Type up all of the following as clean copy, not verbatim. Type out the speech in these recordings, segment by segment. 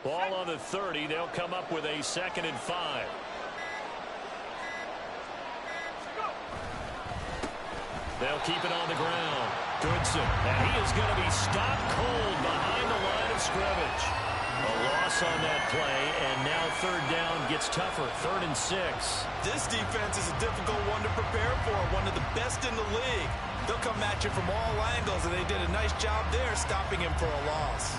Ball on the 30. They'll come up with a 2nd and 5. They'll keep it on the ground. Goodson. And he is going to be stopped cold behind the line of scrimmage. A loss on that play, and now 3rd down gets tougher. 3rd and 6. This defense is a difficult one to prepare for, one of the best in the league. They'll come at you from all angles, and they did a nice job there stopping him for a loss.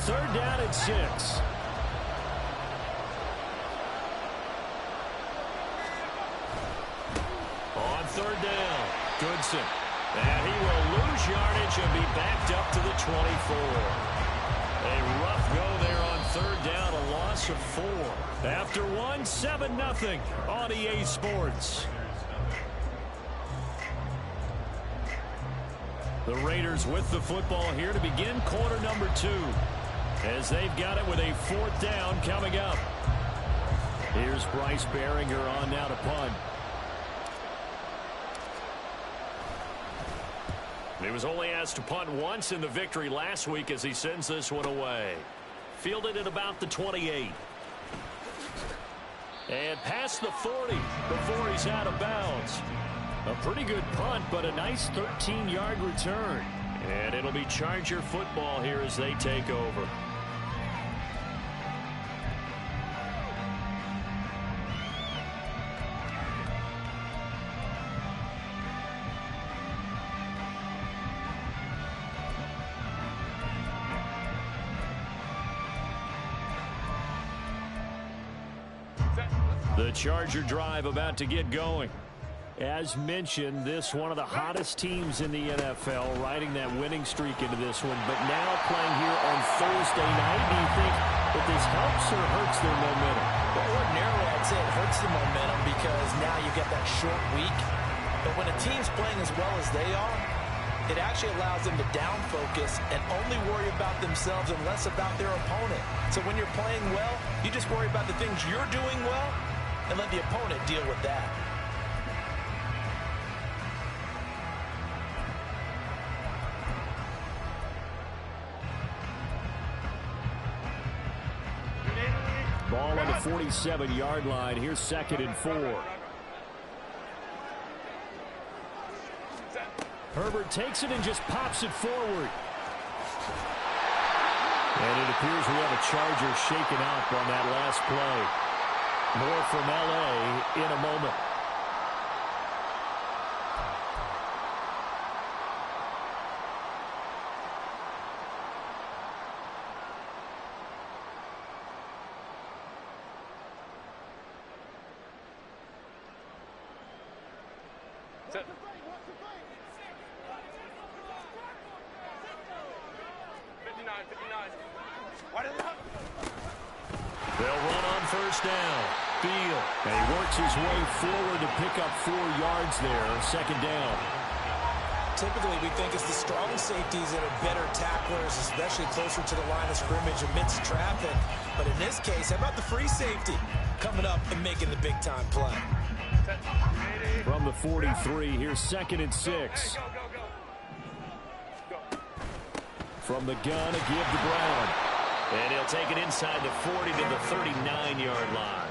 Third down and 6. On 3rd down, Goodson. And he will lose yardage and be backed up to the 24. A rough go there on 3rd down, a loss of 4. After 1, 7-0 on EA Sports. The Raiders with the football here to begin quarter number 2. As they've got it with a 4th down coming up. Here's Bryce Behringer on now to punt. He was only asked to punt once in the victory last week as he sends this one away. Fielded at about the 28. And past the 40 before he's out of bounds. A pretty good punt, but a nice 13-yard return. And it'll be Charger football here as they take over. The Charger drive about to get going. As mentioned, this one of the hottest teams in the NFL, riding that winning streak into this one, but now playing here on Thursday night. Do you think that this helps or hurts their momentum? Well, ordinarily, I'd say it hurts the momentum because now you get that short week. But when a team's playing as well as they are, it actually allows them to down focus and only worry about themselves and less about their opponent. So when you're playing well, you just worry about the things you're doing well and let the opponent deal with that. Ball on the 47-yard line. Here's 2nd and 4. Herbert takes it and just pops it forward. And it appears we have a Charger shaken up on that last play. More from L.A. in a moment. They'll run on 1st down. Field. And he works his way forward to pick up 4 yards there. 2nd down. Typically, we think it's the strong safeties that are better tacklers, especially closer to the line of scrimmage amidst traffic. But in this case, how about the free safety coming up and making the big-time play? From the 43, here's 2nd and 6. From the gun, a give to Brown. And he'll take it inside the 40 to the 39-yard line.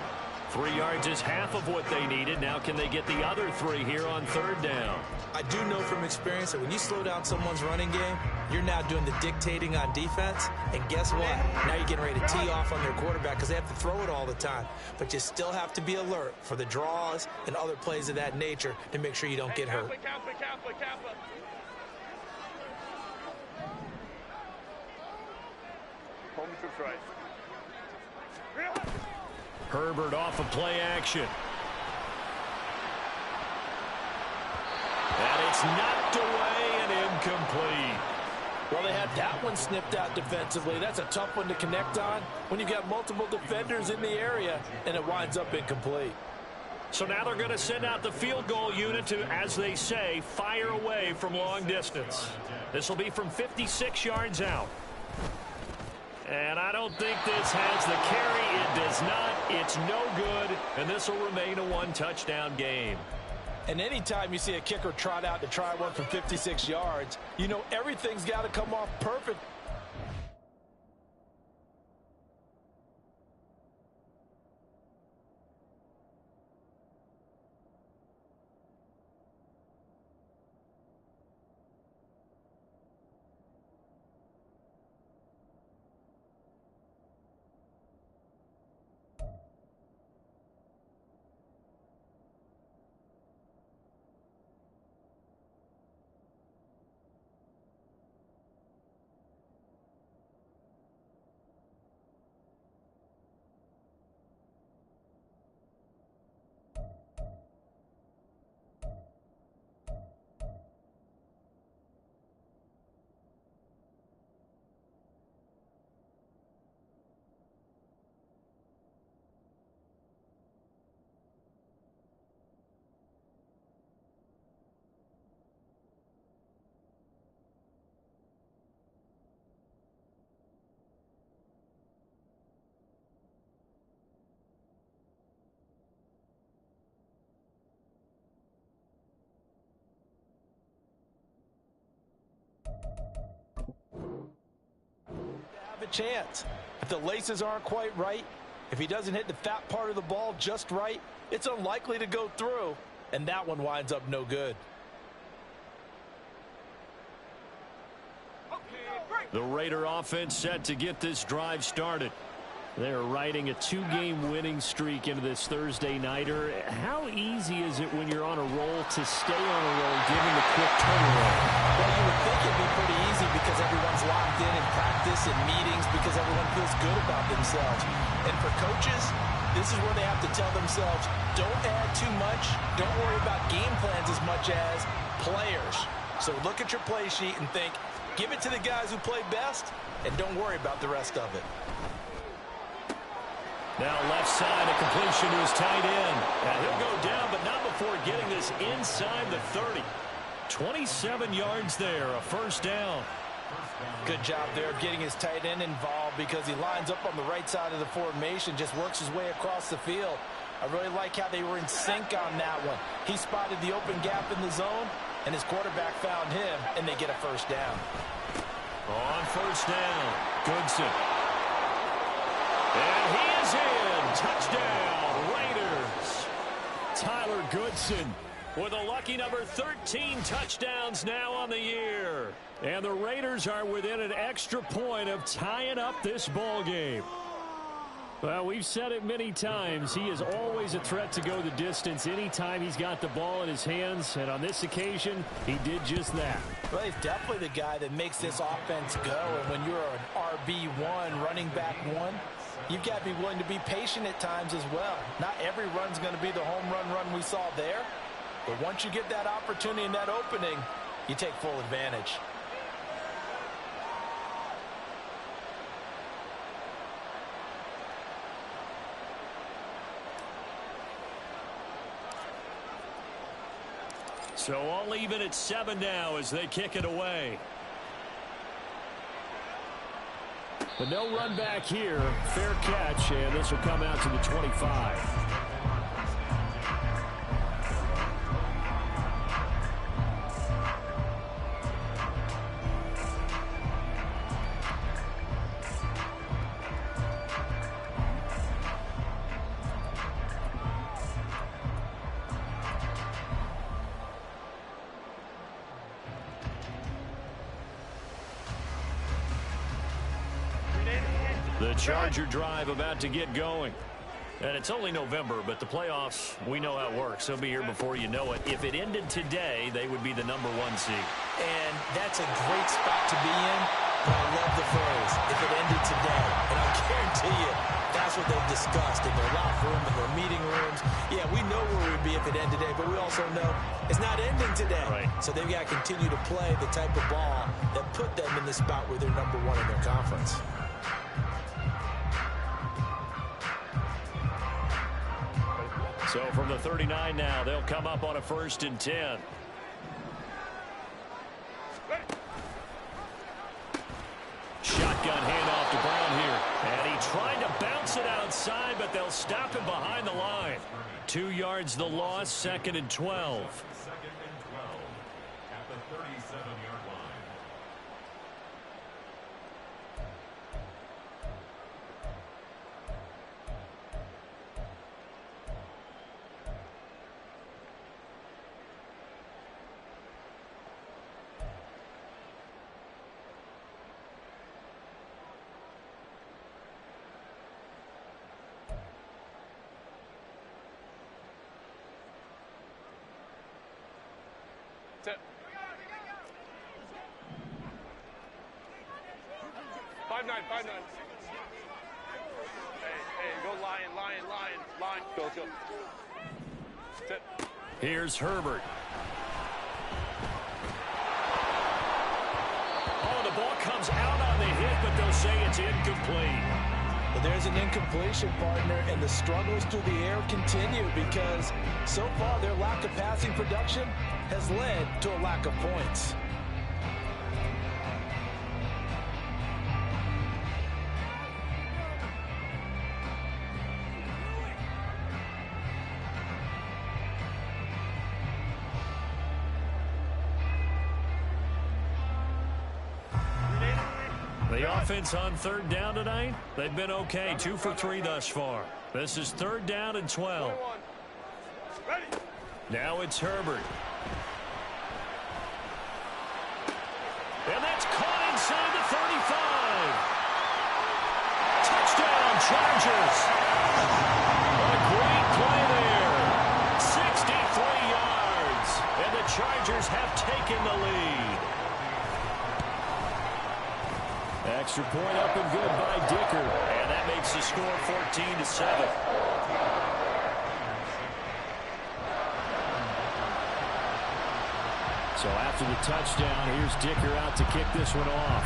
3 yards is half of what they needed. Now can they get the other 3 here on 3rd down? I do know from experience that when you slow down someone's running game, you're now doing the dictating on defense. And guess what? Now you're getting ready to tee off on their quarterback because they have to throw it all the time. But you still have to be alert for the draws and other plays of that nature to make sure you don't get hurt. Herbert off of play action. And it's knocked away and incomplete. Well, they had that one snipped out defensively. That's a tough one to connect on when you've got multiple defenders in the area, and it winds up incomplete. So now they're going to send out the field goal unit to, as they say, fire away from long distance. This will be from 56 yards out. And I don't think this has the carry. It does not. It's no good. And this will remain a one-touchdown game. And anytime you see a kicker trot out to try one from 56 yards, you know everything's got to come off perfect. Chance. If the laces aren't quite right, if he doesn't hit the fat part of the ball just right, it's unlikely to go through, and that one winds up no good. The Raider offense set to get this drive started. They're riding a two-game winning streak into this Thursday nighter. How easy is it when you're on a roll to stay on a roll given the quick turnaround? Well, you would think it'd be pretty easy because everyone's locked in practice and meetings because everyone feels good about themselves. And for coaches, this is where they have to tell themselves, don't add too much, don't worry about game plans as much as players. So look at your play sheet and think, give it to the guys who play best, and don't worry about the rest of it. Now left side, a completion to his tight end. And he'll go down, but not before getting this inside the 30. 27 yards there, a first down. Good job there of getting his tight end involved because he lines up on the right side of the formation, just works his way across the field. I really like how they were in sync on that one. He spotted the open gap in the zone, and his quarterback found him, and they get a first down. On first down, Goodson. And he is in. Touchdown, Raiders. Tyler Goodson with a lucky number 13 touchdowns now on the year. And the Raiders are within an extra point of tying up this ball game. Well, we've said it many times. He is always a threat to go the distance anytime he's got the ball in his hands. And on this occasion, he did just that. Well, he's definitely the guy that makes this offense go. And when you're an RB1, running back one, you've got to be willing to be patient at times as well. Not every run's going to be the home run we saw there. But once you get that opportunity and that opening, you take full advantage. So all even at 7 now as they kick it away. But no run back here. Fair catch, and this will come out to the 25. The Charger drive about to get going. And it's only November, but the playoffs, we know how it works. They'll be here before you know it. If it ended today, they would be the #1 seed. And that's a great spot to be in. But I love the phrase, if it ended today. And I'll guarantee you, that's that's what they've discussed in their locker room, in their meeting rooms. Yeah, we know where we'd be if it ended today, but we also know it's not ending today. Right. So they've got to continue to play the type of ball that put them in the spot where they're #1 in their conference. So from the 39 now, they'll come up on a 1st and 10. Shotgun handoff to Brown here. And he tried to bounce it outside, but they'll stop him behind the line. 2 yards the loss, 2nd and 12. At the 37-yard line. Set. 5-9, 5-9. Hey, go line. Go. Set. Here's Herbert. Oh, the ball comes out on the hit, but they'll say it's incomplete. But there's an incompletion, partner, and the struggles through the air continue because so far their lack of passing production has led to a lack of points. The offense on 3rd down tonight, they've been okay. 2 for 3 thus far. This is 3rd down and 12. Ready. Now it's Herbert. And that's caught inside the 35. Touchdown, Chargers. A great play there. 63 yards. And the Chargers have taken the lead. Extra point up and good by Dicker. And that makes the score 14-7. So after the touchdown, here's Dicker out to kick this one off.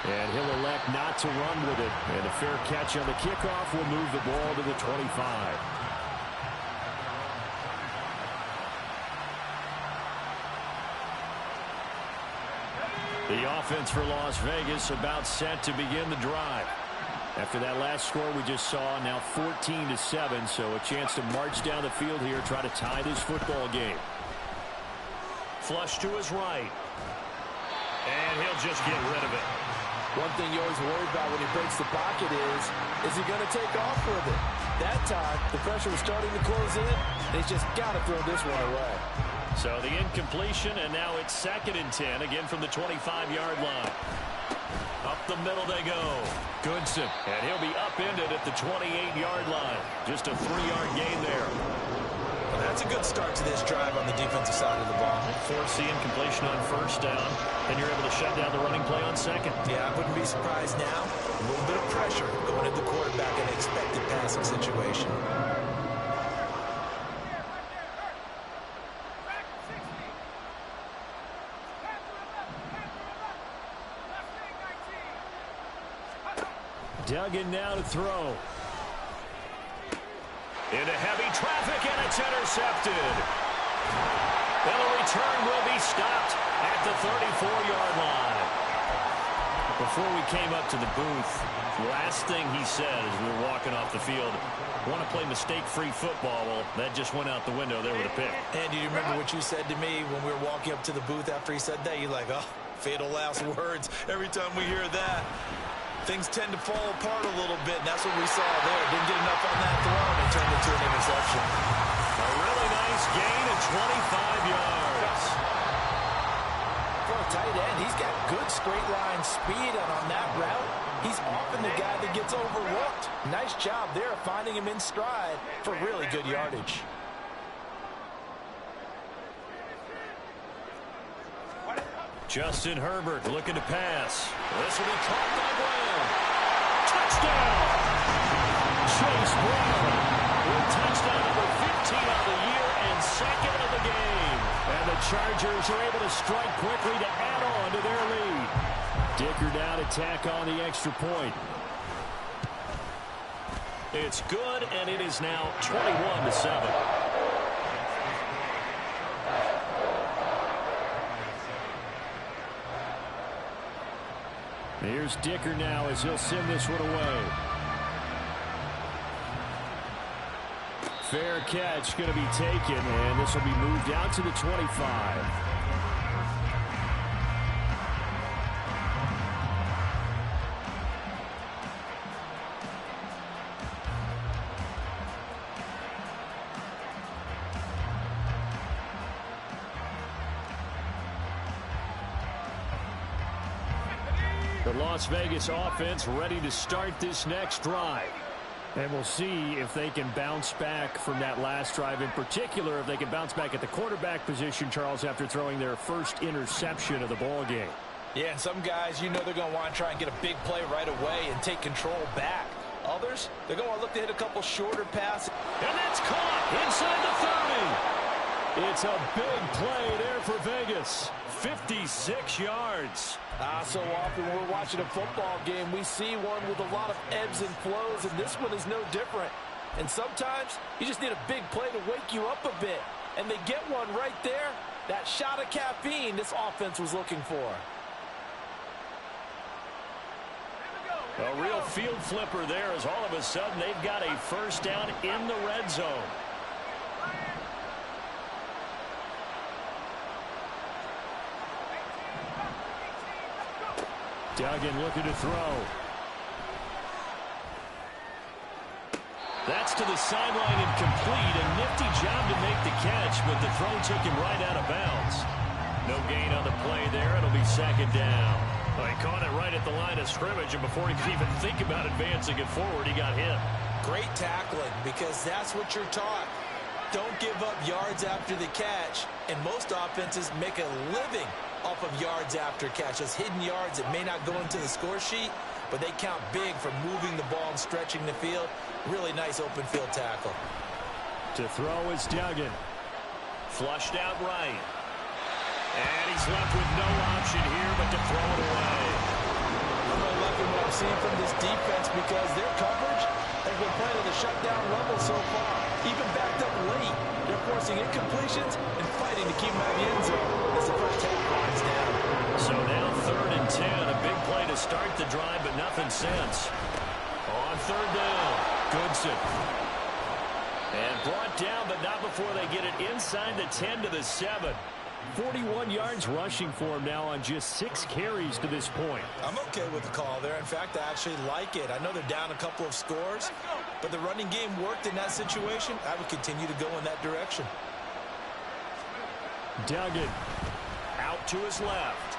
And he'll elect not to run with it. And a fair catch on the kickoff will move the ball to the 25. The offense for Las Vegas about set to begin the drive. After that last score we just saw, now 14-7, so a chance to march down the field here, try to tie this football game. Flush to his right. And he'll just get rid of it. One thing you always worry about when he breaks the pocket is he going to take off with it? That time, the pressure was starting to close in, and he's just got to throw this one away. So the incompletion, and now it's 2nd and 10, again from the 25-yard line. Up the middle they go. Goodson, and he'll be upended at the 28-yard line. Just a 3-yard gain there. Well, that's a good start to this drive on the defensive side of the ball. Force the incompletion on 1st down, and you're able to shut down the running play on 2nd. Yeah, I wouldn't be surprised now. A little bit of pressure going at the quarterback in an expected passing situation. Duggan now to throw. Into heavy traffic, and it's intercepted. And the return will be stopped at the 34-yard line. Before we came up to the booth, the last thing he said as we were walking off the field, want to play mistake-free football. Well, that just went out the window there with a pick. And do you remember what you said to me when we were walking up to the booth after he said that? You're like, oh, fatal last words. Every time we hear that, things tend to fall apart a little bit, and that's what we saw there. Didn't get enough on that throw, and it turned into an interception. A really nice gain of 25 yards. For a tight end, he's got good straight-line speed, and on that route, he's often the guy that gets overlooked. Nice job there of finding him in stride for really good yardage. Justin Herbert looking to pass. This will be caught by Brown. Touchdown! Chase Brown with touchdown number 15 of the year and second of the game. And the Chargers are able to strike quickly to add on to their lead. Dicker now to tack on the extra point. It's good, and it is now 21-7. Here's Dicker now as he'll send this one away. Fair catch going to be taken, and this will be moved out to the 25. The Las Vegas offense ready to start this next drive. And we'll see if they can bounce back from that last drive. In particular, if they can bounce back at the quarterback position, Charles, after throwing their first interception of the ball game. Yeah, and some guys, you know they're going to want to try and get a big play right away and take control back. Others, they're going to look to hit a couple shorter passes. And that's caught inside the 30. It's a big play there for Vegas. 56 yards. So often when we're watching a football game, we see one with a lot of ebbs and flows, and this one is no different. And sometimes you just need a big play to wake you up a bit. And they get one right there. That shot of caffeine this offense was looking for. A real field flipper there as all of a sudden they've got a first down in the red zone. Duggan looking to throw. That's to the sideline incomplete. A nifty job to make the catch, but the throw took him right out of bounds. No gain on the play there. It'll be second down. Well, he caught it right at the line of scrimmage, and before he could even think about advancing it forward, he got hit. Great tackling, because that's what you're taught. Don't give up yards after the catch, and most offenses make a living off of yards after catch. Those hidden yards that may not go into the score sheet, but they count big for moving the ball and stretching the field. Really nice open field tackle. To throw is Duggan. Flushed out right. And he's left with no option here but to throw it away. I'm really liking what I'm seeing from this defense because their coverage has been playing at a shutdown level so far. Even backed up late, they're forcing incompletions and fighting to keep them out of the end zone as the first half winds down. So now 3rd and 10, a big play to start the drive, but nothing since. On 3rd down, Goodson. And brought down, but not before they get it inside the 10 to the 7. 41 yards rushing for him now on just 6 carries to this point. I'm okay with the call there. In fact, I actually like it. I know they're down a couple of scores, but the running game worked in that situation. I would continue to go in that direction. Duggan out to his left.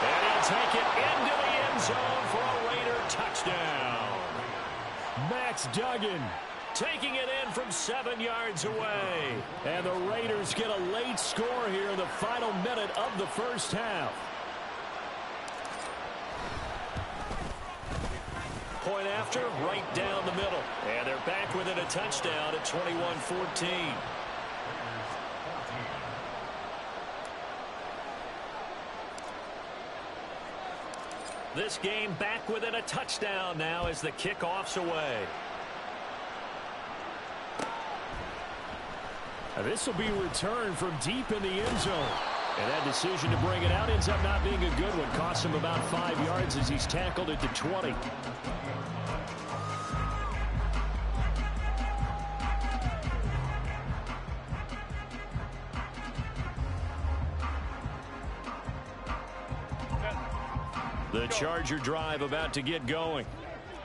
And he'll take it into the end zone for a Raider touchdown. Max Duggan taking it in from 7 yards away. And the Raiders get a late score here in the final minute of the first half. Point after, right down the middle. And they're back within a touchdown at 21-14. This game back within a touchdown now as the kickoff's away. This will be returned from deep in the end zone. And that decision to bring it out ends up not being a good one. Costs him about 5 yards as he's tackled at the 20. The Charger drive about to get going.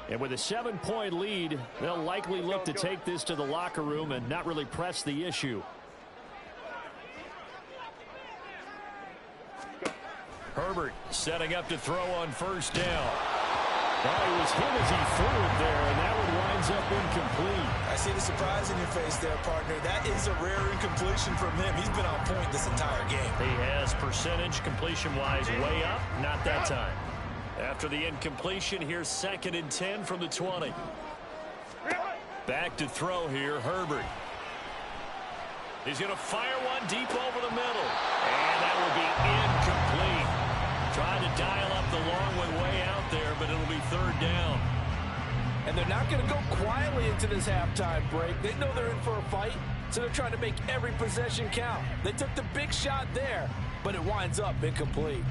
And with a 7-point lead, they'll likely look to take this to the locker room and not really press the issue. Herbert setting up to throw on first down. Well, he was hit as he threw it there, and that one winds up incomplete. I see the surprise in your face there, partner. That is a rare incompletion from him. He's been on point this entire game. He has percentage completion-wise way up, not that time. After the incompletion, here's 2nd and 10 from the 20. Back to throw here, Herbert. He's going to fire one deep over the middle. And that will be incomplete. Trying to dial up the long one way out there, but it'll be 3rd down. And they're not going to go quietly into this halftime break. They know they're in for a fight, so they're trying to make every possession count. They took the big shot there, but it winds up incomplete.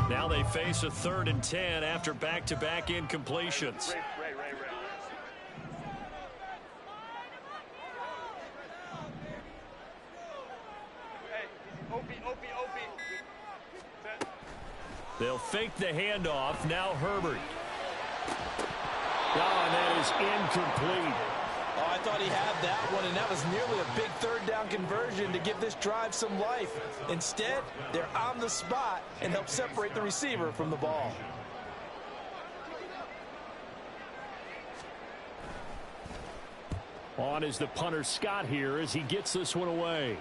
Now they face a 3rd and 10 after back-to-back incompletions. Ray. Hey, OP. Set. They'll fake the handoff. Now Herbert. Oh, and that is incomplete. Oh, I thought he had that one, and that was nearly a big 3rd down conversion to give this drive some life. Instead, they're on the spot and help separate the receiver from the ball. On is the punter Scott here as he gets this one away.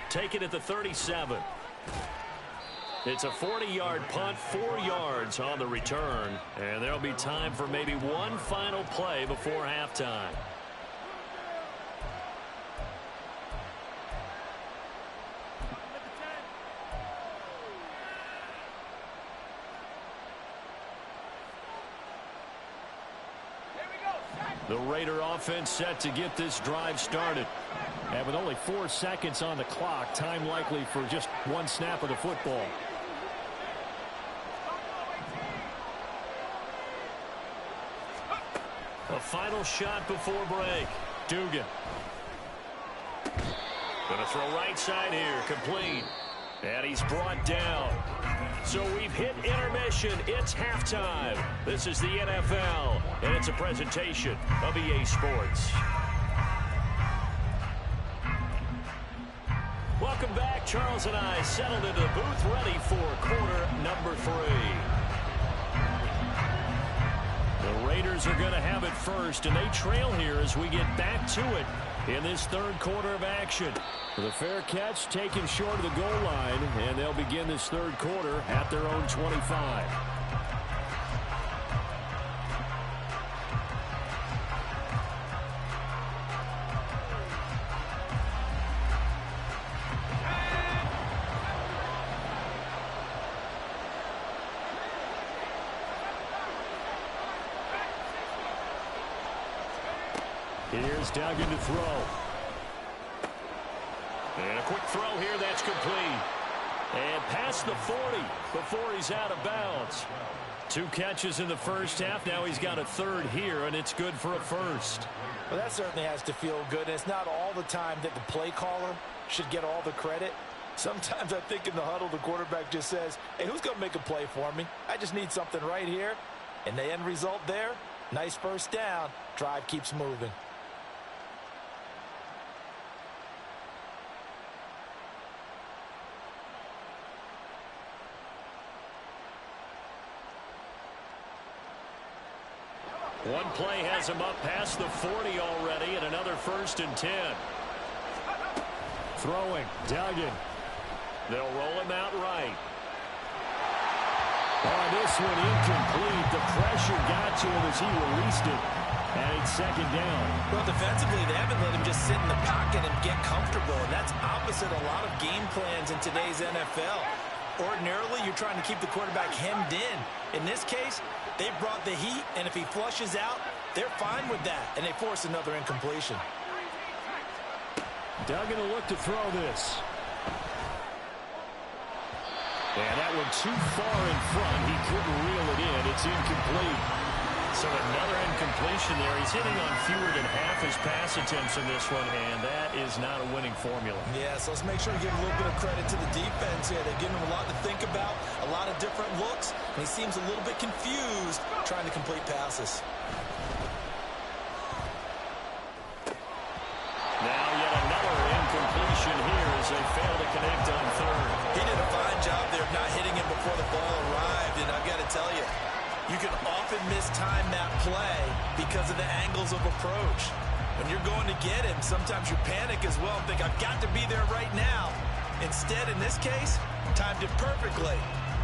Take it at the 37. It's a 40-yard punt, 4 yards on the return, and there'll be time for maybe one final play before halftime. The Raider offense set to get this drive started. And with only 4 seconds on the clock, time likely for just one snap of the football. A final shot before break. Dugan. Gonna throw right side here, complete. And he's brought down. So we've hit intermission. It's halftime. This is the NFL, and it's a presentation of EA Sports. Welcome back. Charles and I settled into the booth, ready for quarter number 3. The Raiders are going to have it first, and they trail here as we get back to it in this 3rd quarter of action. The fair catch taken short of the goal line, and they'll begin this 3rd quarter at their own 25. Here's Duggan to throw. And a quick throw here, that's complete. And past the 40 before he's out of bounds. 2 catches in the first half. Now he's got a 3rd here, and it's good for a 1st. Well, that certainly has to feel good. And it's not all the time that the play caller should get all the credit. Sometimes I think in the huddle, the quarterback just says, hey, who's going to make a play for me? I just need something right here. And the end result there, nice 1st down. Drive keeps moving. One play has him up past the 40 already, and another 1st and 10. Throwing, Duggan. They'll roll him out right. Oh, this one incomplete. The pressure got to him as he released it. And it's 2nd down. Well, defensively, they haven't let him just sit in the pocket and get comfortable. And that's opposite a lot of game plans in today's NFL. Ordinarily, you're trying to keep the quarterback hemmed in. In this case, they brought the heat, and if he flushes out, they're fine with that, and they force another incompletion. Duggan will look to throw this. And that one too far in front. He couldn't reel it in. It's incomplete. So another incompletion there. He's hitting on fewer than half his pass attempts in this one, and that is not a winning formula. Yeah, so let's make sure we give a little bit of credit to the defense here. They've given him a lot to think about, a lot of different looks, and he seems a little bit confused trying to complete passes. Now yet another incompletion here as they fail to connect on 3rd. He did a fine job there of not hitting him before the ball arrived, and You can often mistime that play because of the angles of approach. When you're going to get him, sometimes you panic as well and think, I've got to be there right now. Instead, in this case, timed it perfectly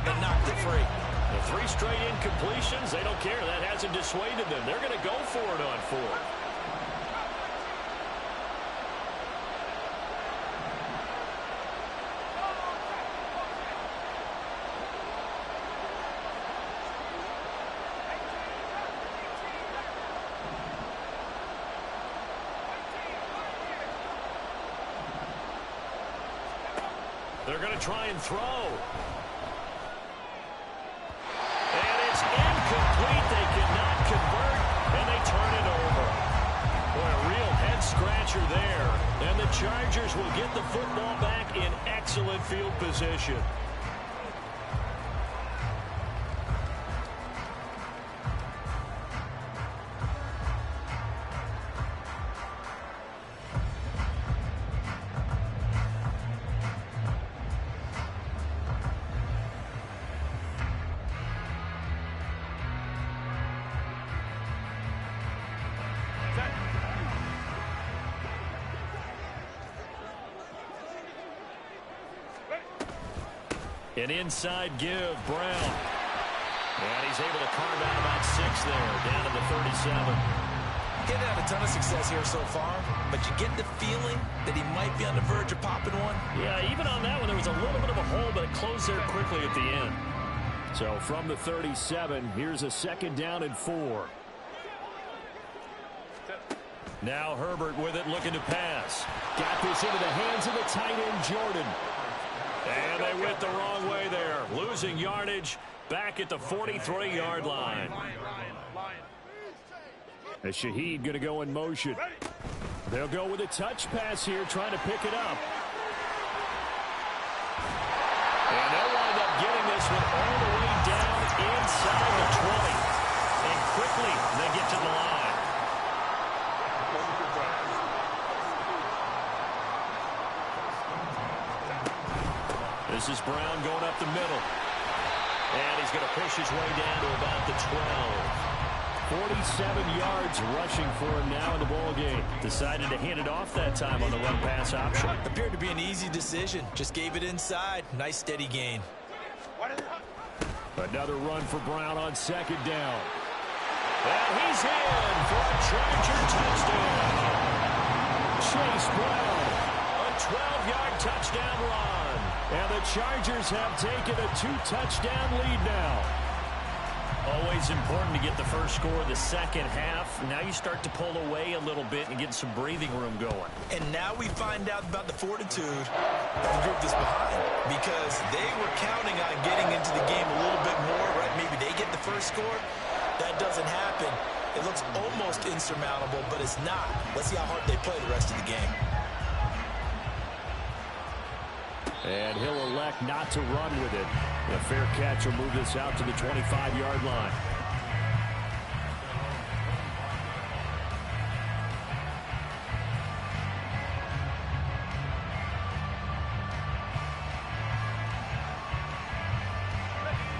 and knocked it free. The 3 straight incompletions, they don't care. That hasn't dissuaded them. They're going to go for it on 4th. They're going to try and throw. And it's incomplete. They cannot convert, and they turn it over. Boy, a real head-scratcher there. And the Chargers will get the football back in excellent field position. An inside give, Brown. And he's able to carve out about 6 there, down to the 37. Getting had a ton of success here so far, but you get the feeling that he might be on the verge of popping one. Yeah, even on that one, there was a little bit of a hole, but it closed there quickly at the end. So from the 37, here's a 2nd down and 4. Now Herbert with it, looking to pass. Got this into the hands of the tight end, Jordan. And they went the wrong way there. Losing yardage back at the 43-yard line. As Shaheed going to go in motion. They'll go with a touch pass here, trying to pick it up. And they'll wind up getting this one all the way down inside the 20. And quickly they get to the line. This is Brown going up the middle. And he's going to push his way down to about the 12. 47 yards rushing for him now in the ball game. Decided to hand it off that time on the run-pass option. Appeared to be an easy decision. Just gave it inside. Nice steady gain. Another run for Brown on 2nd down. And he's in for a Charger touchdown. Chase Brown, a 12-yard touchdown run. And the Chargers have taken a 2-touchdown lead now. Always important to get the first score of the second half. Now you start to pull away a little bit and get some breathing room going. And now we find out about the fortitude of the group that's behind. Because they were counting on getting into the game a little bit more, right? Maybe they get the first score. That doesn't happen. It looks almost insurmountable, but it's not. Let's see how hard they play the rest of the game. And he'll elect not to run with it. A fair catch will move this out to the 25-yard line.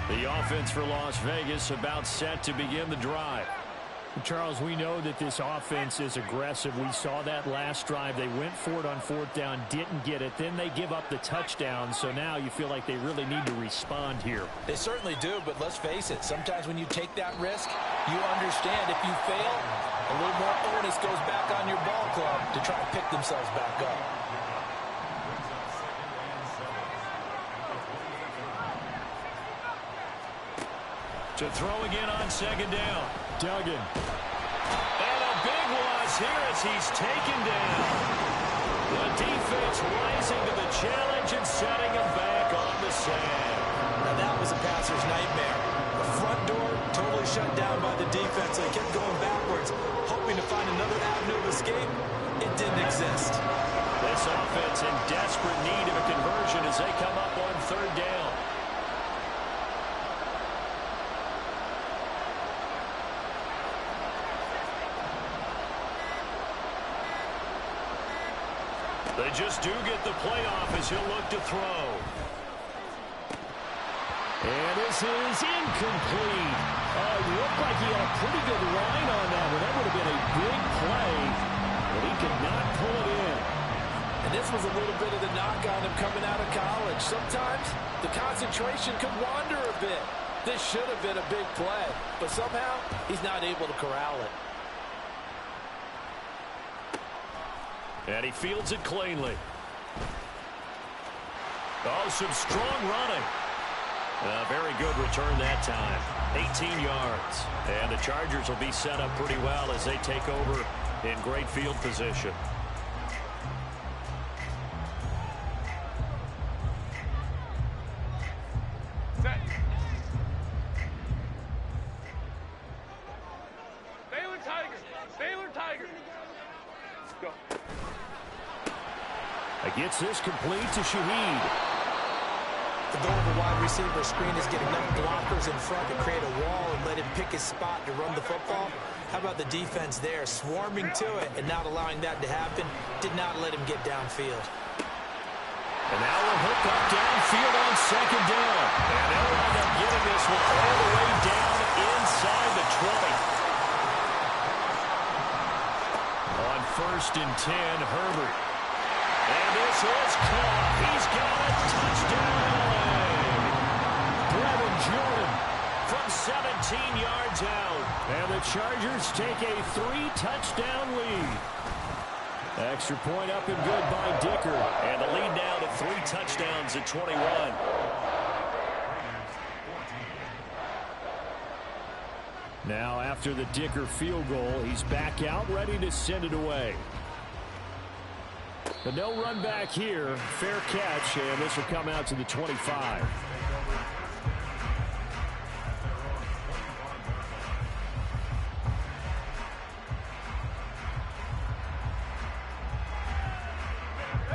The offense for Las Vegas about set to begin the drive. Charles, we know that this offense is aggressive. We saw that last drive. They went for it on 4th down, didn't get it. Then they give up the touchdown. So now you feel like they really need to respond here. They certainly do, but let's face it. Sometimes when you take that risk, you understand if you fail, a little more onus goes back on your ball club to try to pick themselves back up. To throw again on 2nd down. Duggan. And a big loss here as he's taken down. The defense rising to the challenge and setting him back on the sand. Now that was a passer's nightmare. The front door totally shut down by the defense. They kept going backwards, hoping to find another avenue of escape. It didn't exist. This offense in desperate need of a conversion as they come up on 3rd down. They just do get the playoff as he'll look to throw. And this is incomplete. It looked like he had a pretty good line on that one. That would have been a big play, but he could not pull it in. And this was a little bit of the knock on him coming out of college. Sometimes the concentration could wander a bit. This should have been a big play, but somehow he's not able to corral it. And he fields it cleanly. Oh, some strong running. A very good return that time. 18 yards. And the Chargers will be set up pretty well as they take over in great field position. Set. Baylor Tigers. Baylor Tigers. Go. Gets this complete to Shaheed. The goal of a wide receiver screen is get enough blockers in front to create a wall and let him pick his spot to run the football. How about the defense there, swarming to it and not allowing that to happen? Did not let him get downfield. And now we're hooked up downfield on second down. And they'll wind up getting this one all the way down inside the 20. On 1st and 10, Herbert. And this is caught. He's got a touchdown. Brevin Jordan from 17 yards out. And the Chargers take a 3-touchdown lead. Extra point up and good by Dicker. And the lead now to 3 touchdowns at 21. Now after the Dicker field goal, he's back out ready to send it away. But no run back here. Fair catch, and this will come out to the 25.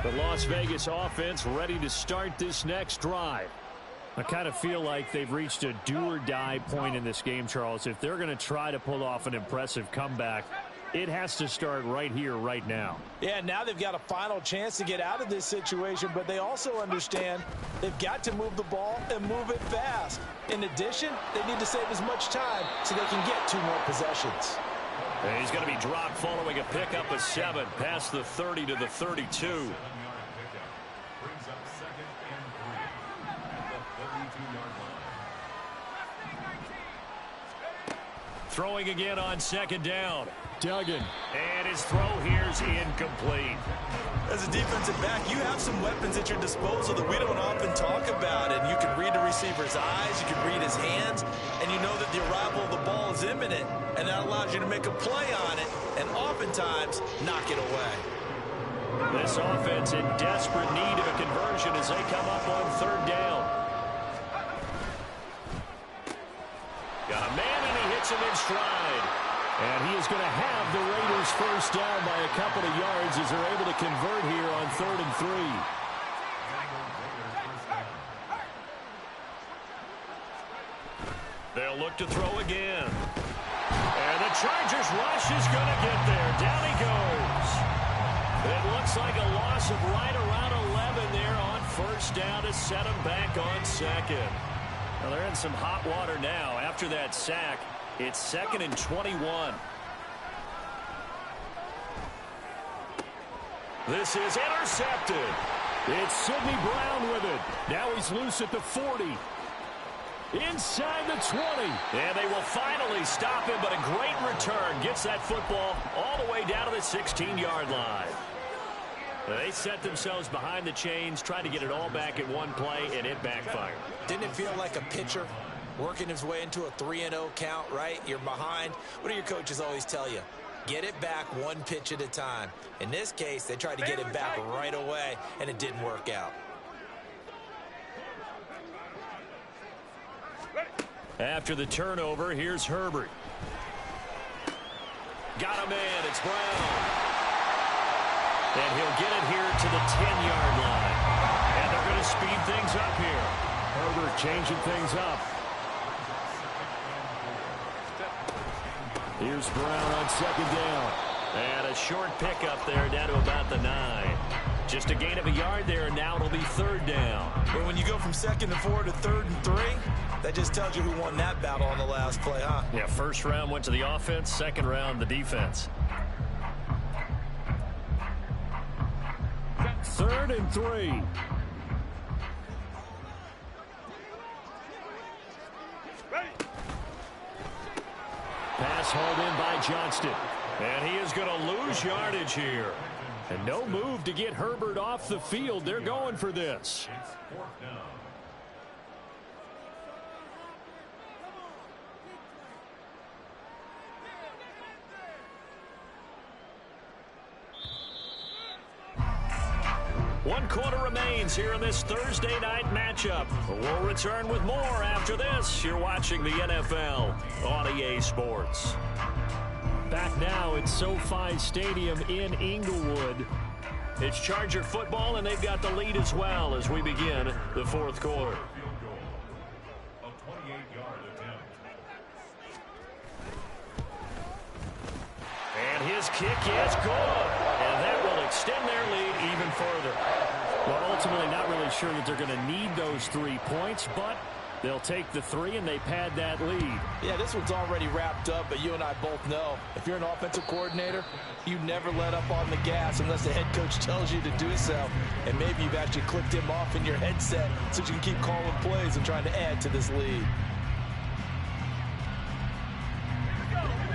The Las Vegas offense ready to start this next drive. I kind of feel like they've reached a do-or-die point in this game, Charles. If they're going to try to pull off an impressive comeback, it has to start right here, right now. Yeah, now they've got a final chance to get out of this situation, but they also understand they've got to move the ball and move it fast. In addition, they need to save as much time so they can get 2 more possessions. And he's going to be dropped following a pickup of 7 past the 30 to the 32. Throwing again on second down. Duggan. And his throw here is incomplete. As a defensive back, you have some weapons at your disposal that we don't often talk about. And you can read the receiver's eyes, you can read his hands, and you know that the arrival of the ball is imminent. And that allows you to make a play on it and oftentimes knock it away. This offense in desperate need of a conversion as they come up on 3rd down. Got a man and he hits him in stride. And he is going to have the Raiders first down by a couple of yards as they're able to convert here on 3rd and 3. They'll look to throw again. And the Chargers rush is going to get there. Down he goes. It looks like a loss of right around 11 there on 1st down to set them back on 2nd. Well, they're in some hot water now. After that sack, it's 2nd and 21. This is intercepted. It's Sidney Brown with it. Now he's loose at the 40. Inside the 20. And they will finally stop him, but a great return. Gets that football all the way down to the 16-yard line. They set themselves behind the chains, trying to get it all back in one play, and it backfired. Didn't it feel like a pitcher working his way into a 3-0 count, right? You're behind. What do your coaches always tell you? Get it back 1 pitch at a time. In this case, they tried to get it back right away, and it didn't work out. After the turnover, here's Herbert. Got a man. It's Brown. And he'll get it here to the 10-yard line. And they're going to speed things up here. Herbert changing things up. Here's Brown on 2nd down. And a short pickup there down to about the 9. Just a gain of a yard there, and now it'll be 3rd down. But when you go from 2nd and 4 to 3rd and 3, That just tells you who won that battle on the last play, huh? Yeah, first round went to the offense, second round the defense. 3rd and 3. Pass hauled in by Johnston. And he is going to lose yardage here. And no move to get Herbert off the field. They're going for this. It's 4th down. One quarter remains here in this Thursday night matchup. We'll return with more after this. You're watching the NFL on EA Sports. Back now at SoFi Stadium in Inglewood. It's Charger football, and they've got the lead as well as we begin the 4th quarter. Field goal. A 28-yard attempt. And his kick is good. And that will extend their lead even further. Well, ultimately not really sure that they're going to need those 3 points, but they'll take the 3 and they pad that lead. Yeah, this one's already wrapped up, but you and I both know if you're an offensive coordinator, you never let up on the gas unless the head coach tells you to do so. And maybe you've actually clicked him off in your headset so you can keep calling plays and trying to add to this lead.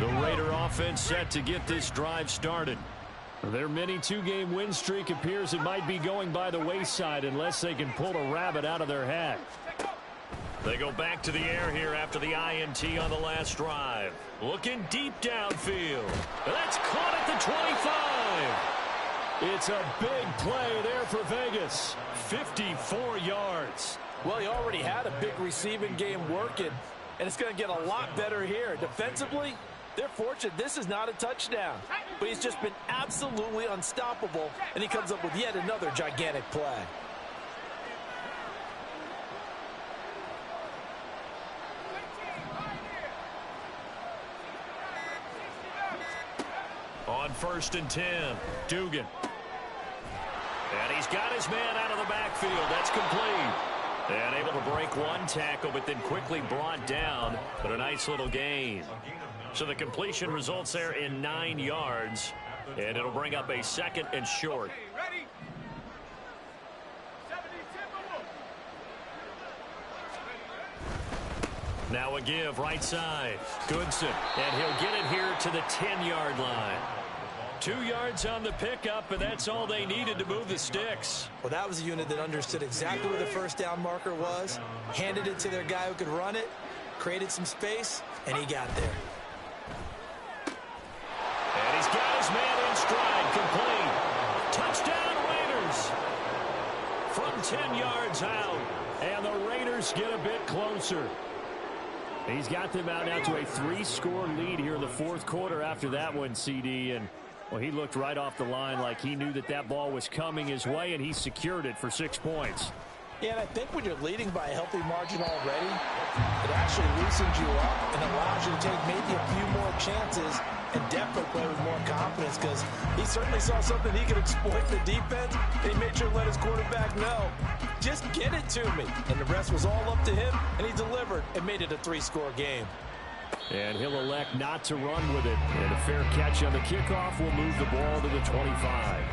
The Raider offense set to get this drive started. Their mini 2-game win streak appears it might be going by the wayside unless they can pull a rabbit out of their hat. They go back to the air here after the INT on the last drive. Looking deep downfield. That's caught at the 25. It's a big play there for Vegas. 54 yards. Well, he already had a big receiving game working, and it's going to get a lot better here. Defensively, they're fortunate this is not a touchdown, but he's just been absolutely unstoppable, and he comes up with yet another gigantic play. On 1st and 10, Dugan. And he's got his man out of the backfield. That's complete. And able to break one tackle, but then quickly brought down. But a nice little gain. So the completion results there in 9 yards. And it'll bring up a 2nd and short. Ready? Now a give right side. Goodson. And he'll get it here to the 10-yard line. 2 yards on the pickup, and that's all they needed to move the sticks. Well, that was a unit that understood exactly where the first down marker was, handed it to their guy who could run it, created some space, and he got there. And he's got his man in stride, complete. Touchdown, Raiders. From 10 yards out, and the Raiders get a bit closer. He's got them out now to a 3-score lead here in the 4th quarter after that one, CD. And, well, he looked right off the line like he knew that that ball was coming his way, and he secured it for 6 points. Yeah, and I think when you're leading by a healthy margin already, it actually loosens you up and allows you to take maybe a few more chances and definitely play with more confidence, because he certainly saw something he could exploit the defense, and he made sure to let his quarterback know, just get it to me. And the rest was all up to him, and he delivered and made it a 3-score game. And he'll elect not to run with it. And a fair catch on the kickoff will move the ball to the 25.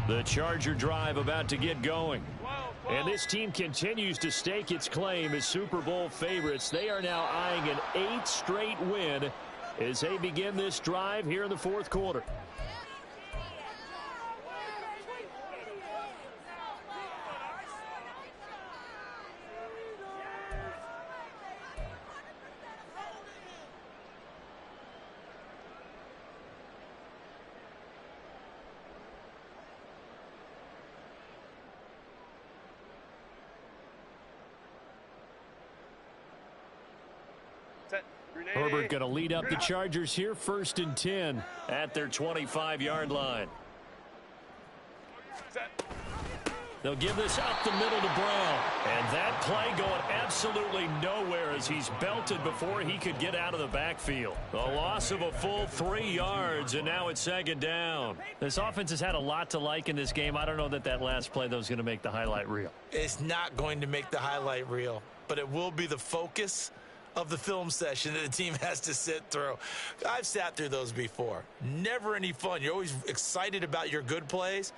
The Charger drive about to get going. And this team continues to stake its claim as Super Bowl favorites. They are now eyeing an 8th straight win as they begin this drive here in the 4th quarter. Set. Grenade. Herbert going to lead up the Chargers here, 1st and 10 at their 25-yard line. Set. They'll give this up the middle to Brown. And that play going absolutely nowhere as he's belted before he could get out of the backfield. A loss of a full 3 yards, and now it's 2nd down. This offense has had a lot to like in this game. I don't know that last play, though, is going to make the highlight reel. It's not going to make the highlight reel, but it will be the focus of the film session that the team has to sit through. I've sat through those before. Never any fun. You're always excited about your good plays.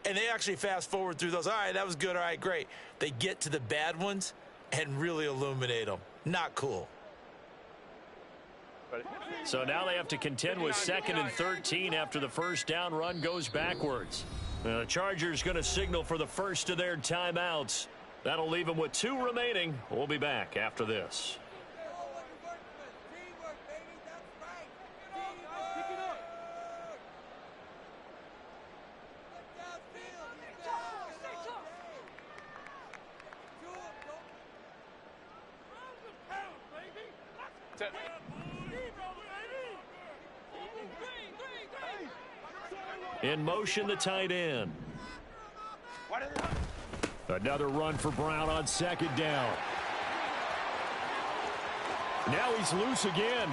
And they actually fast forward through those. All right, that was good. All right, great. They get to the bad ones and really illuminate them. Not cool. So now they have to contend with 2nd and 13 after the first down run goes backwards. The Chargers going to signal for the first of their timeouts. That'll leave them with 2 remaining. We'll be back after this. In motion, the tight end. Another run for Brown on 2nd down. Now he's loose again.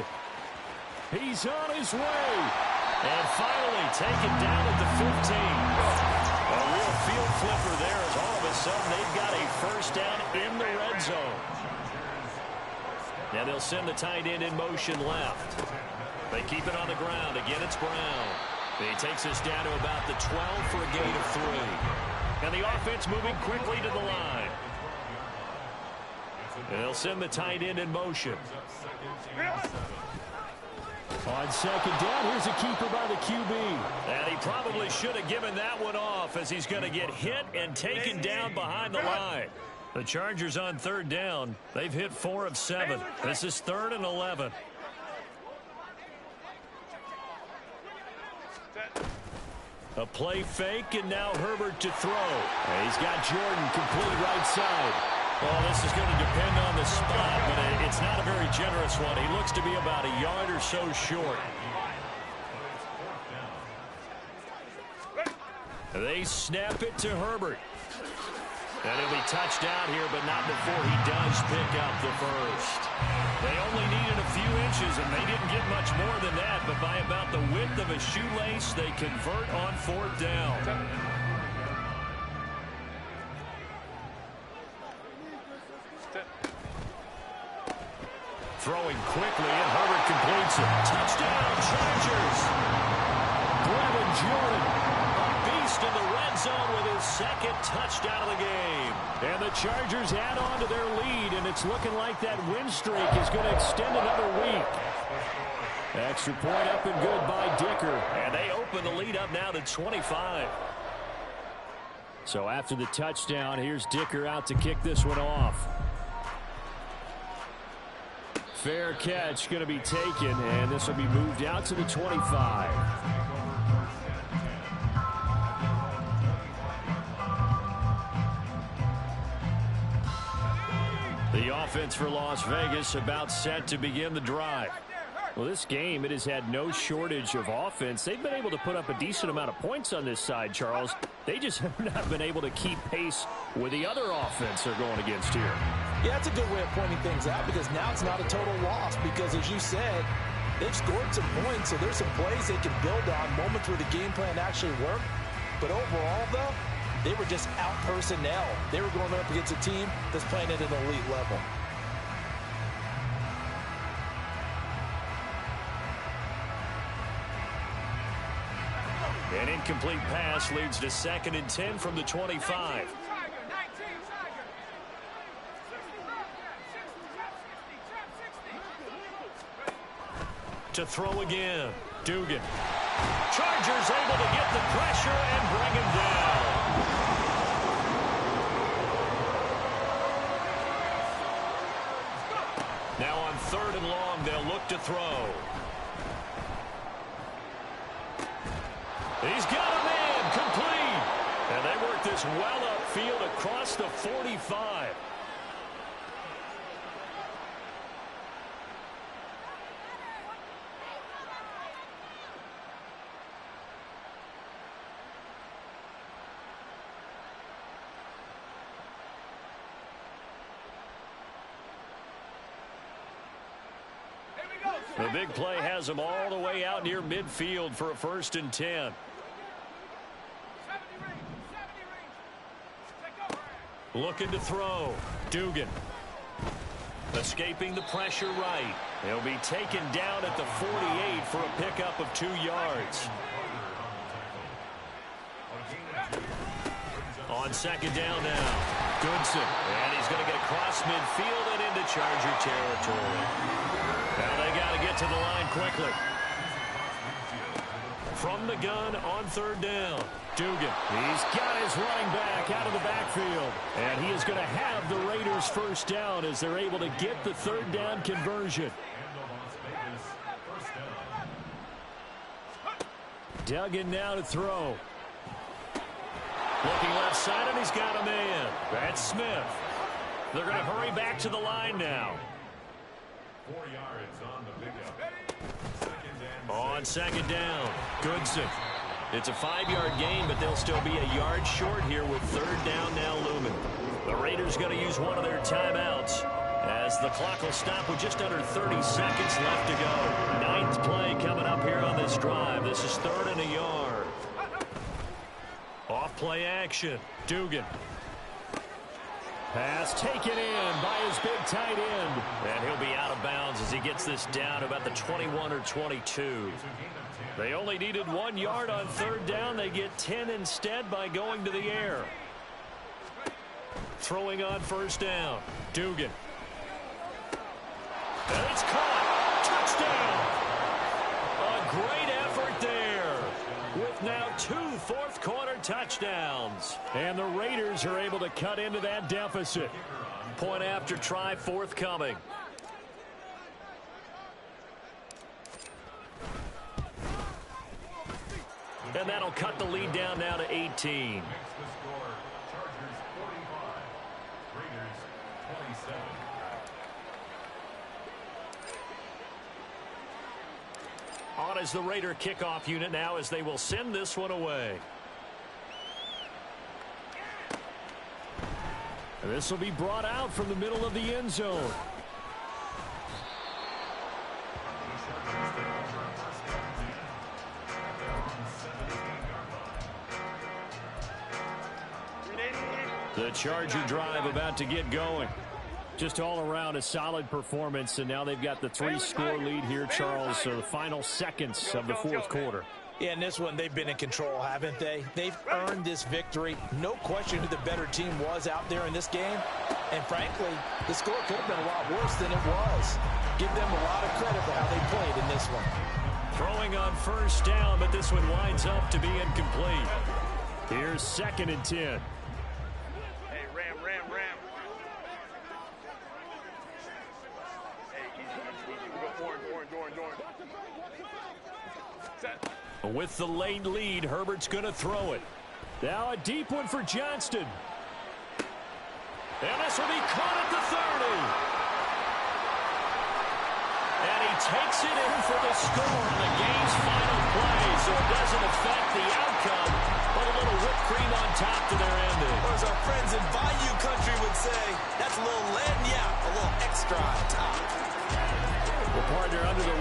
He's on his way. And finally taken down at the 15. A real field flipper there as all of a sudden they've got a first down in the red zone. Now they'll send the tight end in motion left. They keep it on the ground. Again, it's Brown. He takes us down to about the 12 for a gain of 3. And the offense moving quickly to the line. And they'll send the tight end in motion. On 2nd down, here's a keeper by the QB. And he probably should have given that one off as he's going to get hit and taken down behind the line. The Chargers on 3rd down. They've hit 4 of 7. This is 3rd and 11. A play fake, and now Herbert to throw. And he's got Jordan complete right side. Well, this is going to depend on the spot, but it's not a very generous one. He looks to be about a yard or so short. They snap it to Herbert. And he'll be touched down here, but not before he does pick up the first. They only needed a few inches, and they didn't get much more than that, but by about the width of a shoelace, they convert on 4th down. Throwing quickly, and Herbert completes it. Touchdown, Chargers! Brevin Jordan, a beast in the red zone with his 2nd touchdown of the game. And the Chargers add on to their lead, and it's looking like that win streak is going to extend another week. Extra point up and good by Dicker. And they open the lead up now to 25. So after the touchdown, here's Dicker out to kick this one off. Fair catch going to be taken, and this will be moved out to the 25. The offense for Las Vegas about set to begin the drive. Well, this game, it has had no shortage of offense. They've been able to put up a decent amount of points on this side, Charles. They just have not been able to keep pace with the other offense they're going against here. Yeah, that's a good way of pointing things out because now it's not a total loss because, as you said, they've scored some points, so there's some plays they can build on, moments where the game plan actually worked. But overall, though, they were just out personnel. They were going up against a team that's playing at an elite level. An incomplete pass leads to 2nd and 10 from the 25. To throw again. Dugan. Chargers able to get the pressure and bring him down. Now on 3rd and long, they'll look to throw. He's got a man complete. And they work this well upfield across the 45. The big play has him all the way out near midfield for a 1st and 10. Looking to throw. Dugan. Escaping the pressure right. He'll be taken down at the 48 for a pickup of 2 yards. On 2nd down now. Goodson. And he's going to get across midfield and into Charger territory. Now they got to get to the line quickly. From the gun on 3rd down. Dugan. He's got his running back out of the backfield. And he is going to have the Raiders 1st down as they're able to get the 3rd down conversion. Duggan now to throw. Looking left side, and he's got a man. That's Smith. They're going to hurry back to the line now. 4 yards on the pickup. On 2nd down, Goodson. It's a 5-yard gain, but they'll still be a yard short here with 3rd down now looming. The Raiders going to use one of their timeouts as the clock will stop with just under 30 seconds left to go. 9th play coming up here on this drive. This is 3rd and a yard. Off play action. Dugan. Pass taken in by his big tight end. And he'll be out of bounds as he gets this down about the 21 or 22. They only needed 1 yard on 3rd down. They get 10 instead by going to the air. Throwing on 1st down. Dugan. And it's caught. Touchdown. A great effort there. With now 2 fourth-quarter touchdowns. And the Raiders are able to cut into that deficit. Point after try forthcoming. And that'll cut the lead down now to 18. On as the Raider kickoff unit now as they will send this one away. And this will be brought out from the middle of the end zone. The Charger drive about to get going. Just all around a solid performance, and now they've got the 3-score lead here, Charles. So the final seconds of the 4th quarter. Yeah, in this one, they've been in control, haven't they? They've earned this victory. No question who the better team was out there in this game. And frankly, the score could have been a lot worse than it was. Give them a lot of credit for how they played in this one. Throwing on 1st down, but this one winds up to be incomplete. Here's 2nd and 10. With the late lead, Herbert's going to throw it. Now a deep one for Johnston. And this will be caught at the 30. And he takes it in for the score on the game's final play, so it doesn't affect the outcome, but a little whipped cream on top to their ending. Or as our friends in Bayou Country would say, that's a little lagniappe, a little extra on top. Well, partner, under the